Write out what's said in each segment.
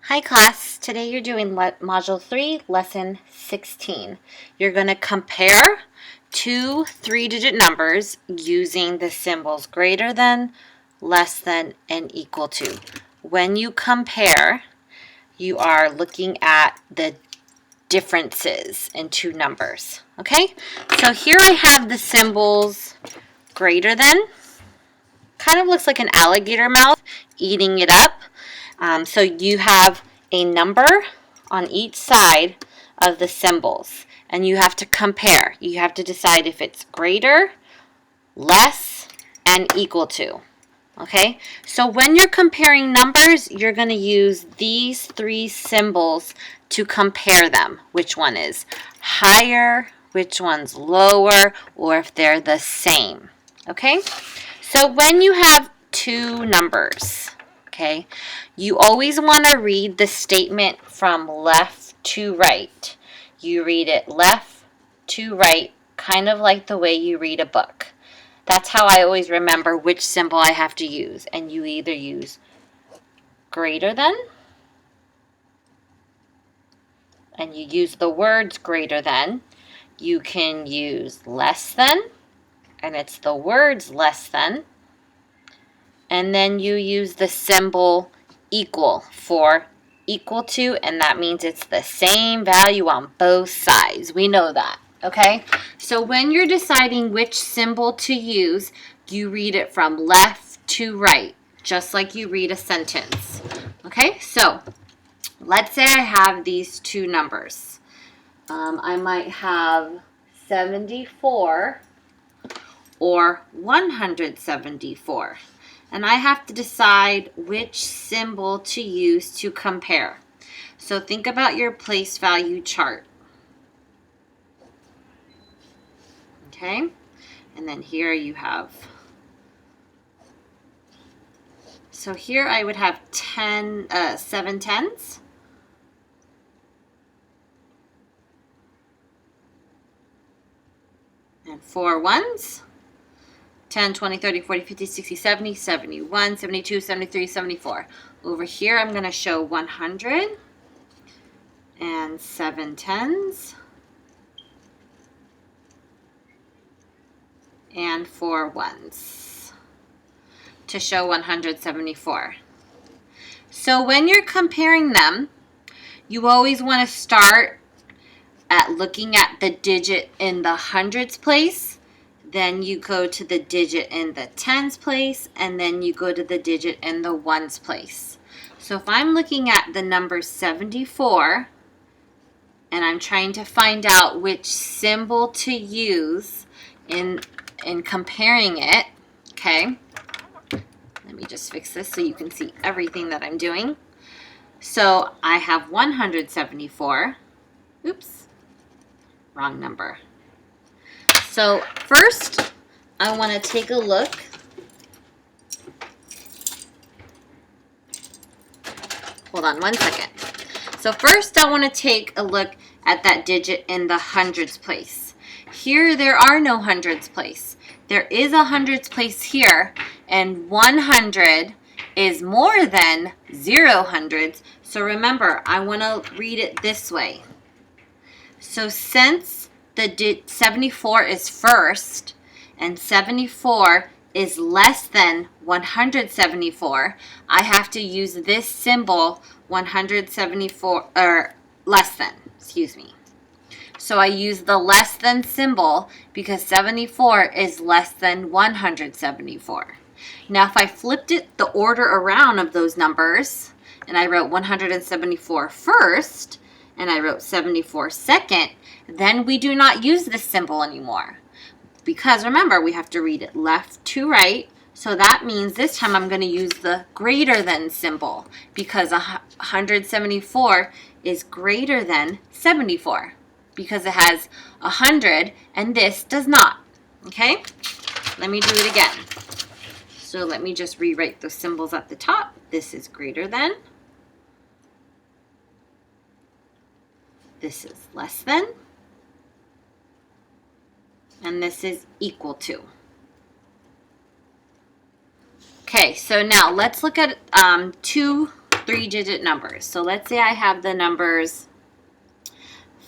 Hi class, today you're doing Module 3, Lesson 16. You're going to compare two three-digit numbers using the symbols greater than, less than, and equal to. When you compare, you are looking at the differences in two numbers, okay? So here I have the symbols greater than. Kind of looks like an alligator mouth eating it up. So you have a number on each side of the symbols, and you have to compare. You have to decide if it's greater, less, and equal to. Okay, so when you're comparing numbers, you're going to use these three symbols to compare them. Which one is higher, which one's lower, or if they're the same. Okay, so when you have two numbers, okay, you always want to read the statement from left to right. You read it left to right, kind of like the way you read a book. That's how I always remember which symbol I have to use. And you either use greater than, and you use the words greater than. You can use less than, and it's the words less than. And then you use the symbol equal for equal to, and that means it's the same value on both sides. We know that, okay? So when you're deciding which symbol to use, you read it from left to right, just like you read a sentence. Okay, so let's say I have these two numbers. I might have 74 or 174. And I have to decide which symbol to use to compare. So think about your place value chart. Okay, and then here you have, so here I would have 7 tens. And 4 ones. 10, 20, 30, 40, 50, 60, 70, 71, 72, 73, 74. Over here, I'm going to show 100 and 7 tens and 4 ones to show 174. So when you're comparing them, you always want to start at looking at the digit in the hundreds place. Then you go to the digit in the tens place, and then you go to the digit in the ones place. So if I'm looking at the number 74, and I'm trying to find out which symbol to use in comparing it, okay, let me just fix this so you can see everything that I'm doing. So I have 174. Oops, wrong number. So first, I want to take a look. Hold on one second. So first, I want to take a look at that digit in the hundreds place. Here, there are no hundreds place. There is a hundreds place here, and 100 is more than 0 hundreds. So remember, I want to read it this way. So since the 74 is first, and 74 is less than 174, I have to use this symbol 174, or less than, excuse me. So I use the less than symbol because 74 is less than 174. Now if I flipped it the order around of those numbers, and I wrote 174 first, and I wrote 74 second, then we do not use this symbol anymore. Because remember, we have to read it left to right. So that means this time I'm going to use the greater than symbol because 174 is greater than 74 because it has 100 and this does not. Okay, let me do it again. So let me just rewrite those symbols at the top. This is greater than. This is less than. And this is equal to. Okay, so now let's look at two 3-digit numbers. So let's say I have the numbers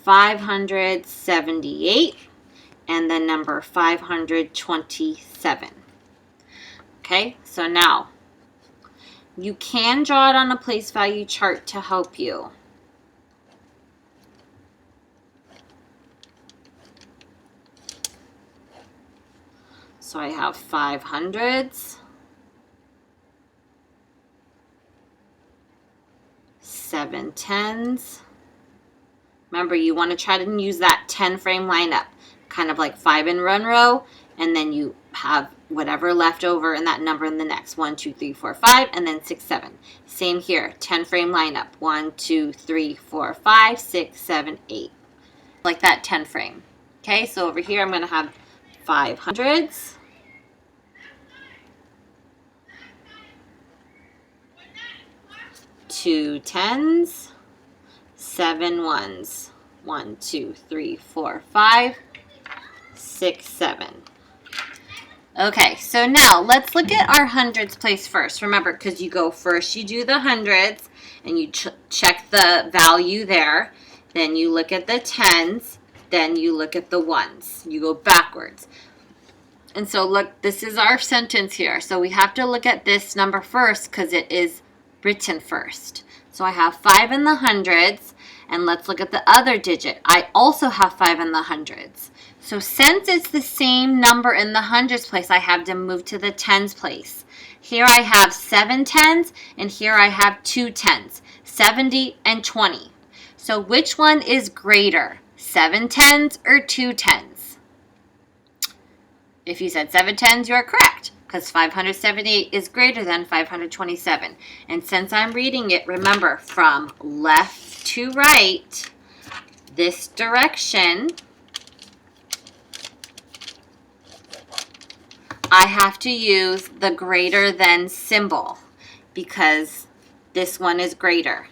578 and the number 527. Okay, so now you can draw it on a place value chart to help you. So I have 500s, 7 10s. Remember, you want to try to use that 10 frame lineup, kind of like 5 in one row, and then you have whatever left over in that number in the next. 1 2 3 4 5, and then 6 7. Same here, 10 frame lineup. 1 2 3 4 5 6 7 8, like that 10 frame. Okay, so over here I'm going to have 500s, 2 10s, 7 1s. 1 2 3 4 5 6 7. Okay, so now let's look at our hundreds place first. Remember, because you go first, you do the hundreds, and you check the value there. Then you look at the tens. Then you look at the ones. You go backwards. And so look, this is our sentence here. So we have to look at this number first because it is written first. So I have 5 in the hundreds, and let's look at the other digit. I also have 5 in the hundreds. So since it's the same number in the hundreds place, I have to move to the tens place. Here I have 7 tens, and here I have 2 tens, 70 and 20. So which one is greater, 7 tens or 2 tens? If you said 7 tens, you are correct, because 578 is greater than 527. And since I'm reading it, remember, from left to right, this direction, I have to use the greater than symbol because this one is greater.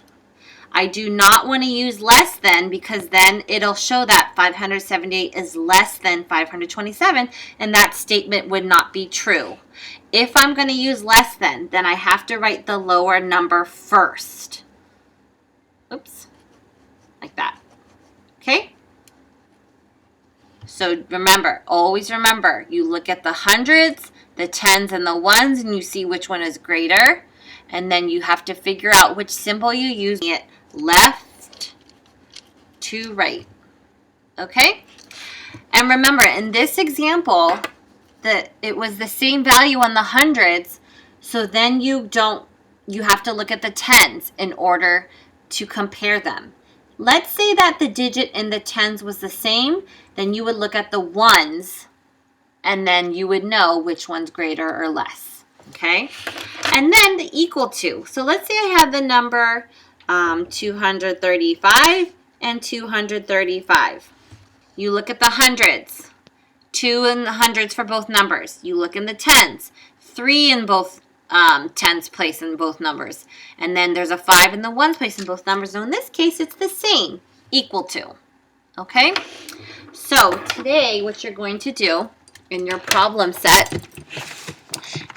I do not want to use less than because then it'll show that 578 is less than 527, and that statement would not be true. If I'm going to use less than, then I have to write the lower number first. Oops, like that. Okay? So remember, always remember, you look at the hundreds, the tens, and the ones, and you see which one is greater. And then you have to figure out which symbol you use. It left to right. Okay? And remember, in this example, that it was the same value on the hundreds, so then you have to look at the tens in order to compare them. Let's say that the digit in the tens was the same, then you would look at the ones, and then you would know which one's greater or less. Okay? And then the equal to. So let's say I have the number 235 and 235. You look at the hundreds. 2 in the hundreds for both numbers. You look in the tens. 3 in both tens place in both numbers. And then there's a 5 in the ones place in both numbers. So in this case, it's the same. Equal to. Okay? So today, what you're going to do in your problem set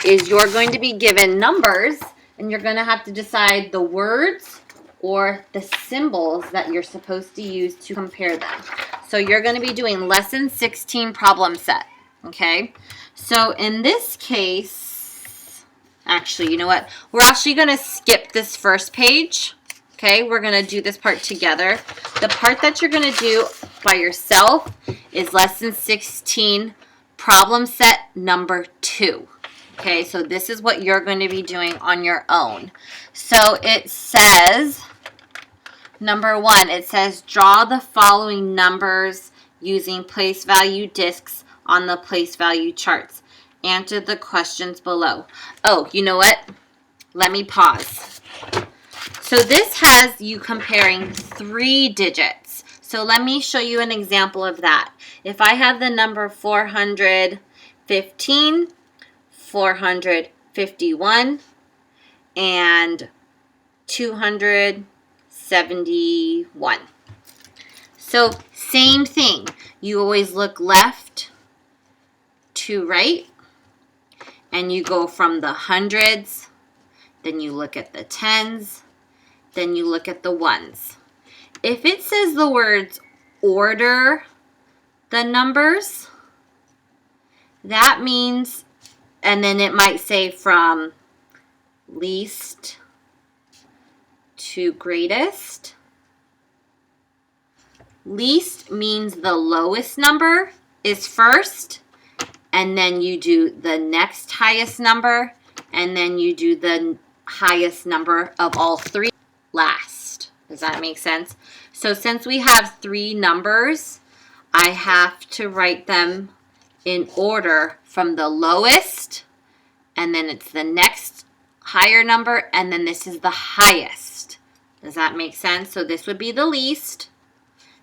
is you're going to be given numbers, and you're going to have to decide the words or the symbols that you're supposed to use to compare them. So you're going to be doing lesson 16 problem set. Okay? So in this case, actually, you know what? We're actually going to skip this first page. Okay? We're going to do this part together. The part that you're going to do by yourself is lesson 16 problem set number 2. Okay, so this is what you're going to be doing on your own. So it says, number 1, it says draw the following numbers using place value discs on the place value charts. Answer the questions below. Oh, you know what? Let me pause. So this has you comparing 3 digits. So let me show you an example of that. If I have the number 415, 451, and 271. So same thing. You always look left to right, and you go from the hundreds, then you look at the tens, then you look at the ones. If it says the words order the numbers, that means, and then it might say from least to greatest. Least means the lowest number is first, and then you do the next highest number, and then you do the highest number of all three last. Does that make sense? So since we have three numbers, I have to write them in order from the lowest, and then it's the next higher number, and then this is the highest. Does that make sense? So this would be the least,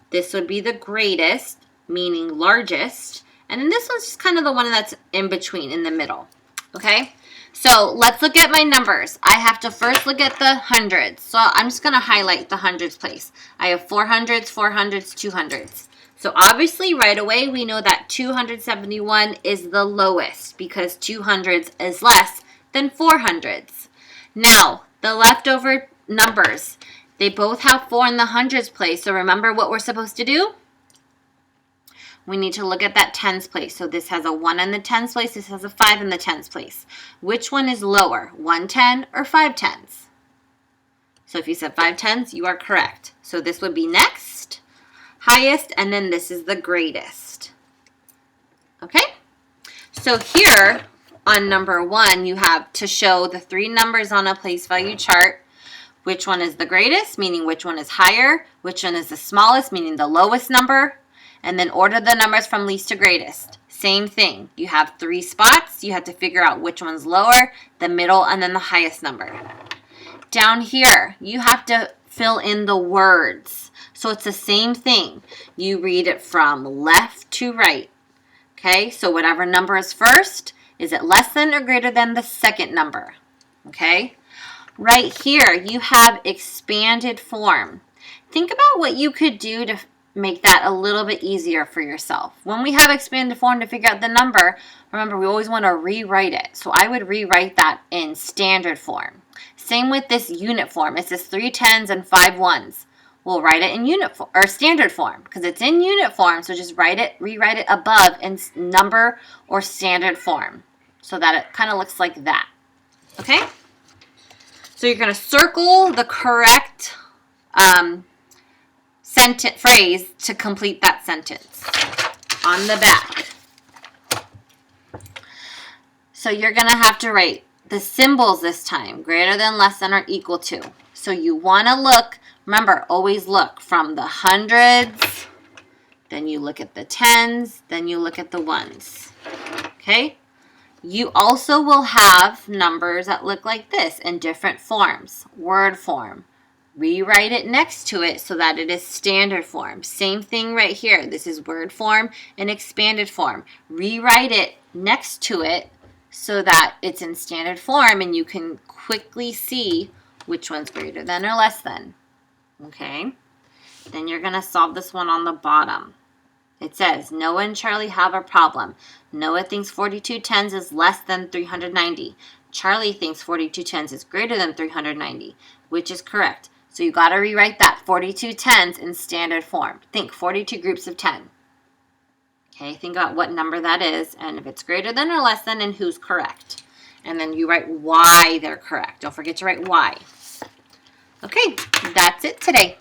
this would be the greatest, meaning largest, and then this one's just kind of the one that's in between, in the middle. Okay? So let's look at my numbers. I have to first look at the hundreds. So I'm just going to highlight the hundreds place. I have 400s, 400s, 200s. So obviously right away we know that 271 is the lowest because 200s is less than 400s. Now, the leftover numbers, they both have 4 in the hundreds place. So remember what we're supposed to do? We need to look at that tens place. So this has a 1 in the tens place. This has a 5 in the tens place. Which one is lower, 110 or 5 tens? So if you said 5 tens, you are correct. So this would be next, highest, and then this is the greatest. Okay? So here on number 1, you have to show the 3 numbers on a place value chart. Which one is the greatest, meaning which one is higher, which one is the smallest, meaning the lowest number, and then order the numbers from least to greatest. Same thing. You have 3 spots. You have to figure out which one's lower, the middle, and then the highest number. Down here, you have to fill in the words. So it's the same thing. You read it from left to right. Okay, so whatever number is first, is it less than or greater than the second number? Okay, right here, you have expanded form. Think about what you could do to make that a little bit easier for yourself. When we have expanded form to figure out the number, remember we always want to rewrite it. So I would rewrite that in standard form. Same with this unit form. It says 3 tens and 5 ones. We'll write it in unit form or standard form because it's in unit form. So just rewrite it above in number or standard form so that it kind of looks like that. Okay? So you're going to circle the correct phrase to complete that sentence on the back. So you're going to have to write the symbols this time, greater than, less than, or equal to. So you want to look, remember, always look from the hundreds, then you look at the tens, then you look at the ones. Okay? You also will have numbers that look like this in different forms. Word form. Rewrite it next to it so that it is standard form. Same thing right here. This is word form and expanded form. Rewrite it next to it so that it's in standard form and you can quickly see which one's greater than or less than. Okay? Then you're going to solve this one on the bottom. It says, Noah and Charlie have a problem. Noah thinks 42 tens is less than 390. Charlie thinks 42 tens is greater than 390. Which is correct? So you got to rewrite that 42 tens in standard form. Think 42 groups of 10. Okay, think about what number that is and if it's greater than or less than and who's correct. And then you write why they're correct. Don't forget to write why. Okay, that's it today.